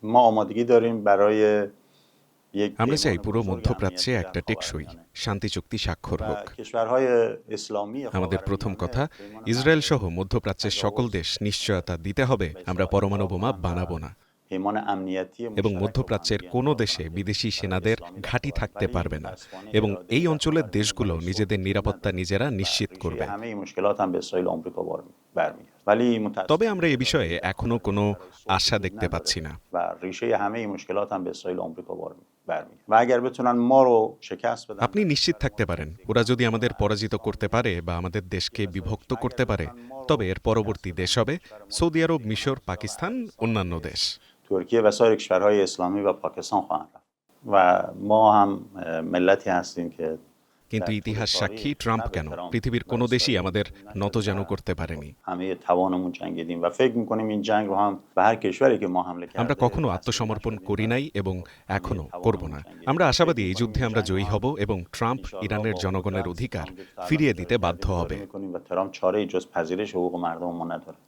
ما آمادگی داریم برای یک আমরা پیمان চাই পুরো بزرگ মধ্যপ্রাচ্যে امنیتی در একটা টেকসই خاورمیانه শান্তি চুক্তি স্বাক্ষর و হোক। کشورهای اسلامی আমাদের প্রথম خاورمیانه কথা, پیمان ইসরায়েল محو সহ মধ্যপ্রাচ্যের সকল تجاوز দেশ নিশ্চয়তা দিতে হবে به আমরা اصطلاح পরমাণু امضا বোমা کنند و বানাবো না, پیمان امنیتی এবং مشترک رو با هم মধ্যপ্রাচ্যের دیگه কোনো امضا দেশে کنند یک বিদেশি کشورهای সেনাদের اسلامی در ঘাঁটি خاورمیانه থাকতে ولی পারবে না, متاسفانه এবং اراده এই در অঞ্চলের خاورمیانه দেশগুলো برای صلح নিজেদের وجود নিরাপত্তা نداره নিজেরা و নিশ্চিত ریشه করবে। همه این مشکلات هم به اسرائیل و آمریکا برمیگرده ولی তবে متاسفانه আমরা এ اراده বিষয়ে در এখনো কোনো خاورمیانه برای صلح আশা وجود দেখতে نداره পাচ্ছি না। و ریشه همه این مشکلات هم به اسرائیل و آمریکا برمیگرده و اگر بتونن ما رو شکست بدن আপনি و নিশ্চিত کشور ما থাকতে رو পারেন, نزدیک ওরা کنن যদি و আমাদের পরাজিত اسلام করতে পারে বা আমাদের দেশকে বিভক্ত করতে اگر পারে, بتونن ما رو তবে এর شکست পরবর্তী بدن দেশ و হবে کشور ما رو সৌদি আরব, نزدیک کنن মিশর, سراغ পাকিস্তান, عربستان অন্যান্য دیگه দেশ। ترکیه و سایر کشورهای اسلامی و پاکستان خواهند رفت و ما هم ملتی هستیم که কিন্তু در طول ইতিহাস تاریخ সাক্ষী, ট্রাম্প نه به কেন احترام পৃথিবীর بر কোনো দেশই اسرائیل আমাদের وجود نداره নতজানু و করতে با পারেনি। همه توانمون جنگیدیم و فکر میکنیم این جنگ رو هم به هر کشوری که ما حمله আমরা کرده কখনো تسلیم আত্মসমর্পণ نشدیم করি و নাই এবং با همه এখনো করব توانمون না। جنگیدیم আমরা و فکر আশাবাদী এই میکنیم যুদ্ধে این আমরা جنگ رو জয়ী هم হব এবং ট্রাম্প انشالله ইরানের با জনগণের قدرت অধিকার همونجور که تا الان ফিরিয়ে نظارت দিতে کرده বাধ্য হবে। گذاری میکنیم و ترامپ چاره جز پذیرش حقوق مردم ما نداره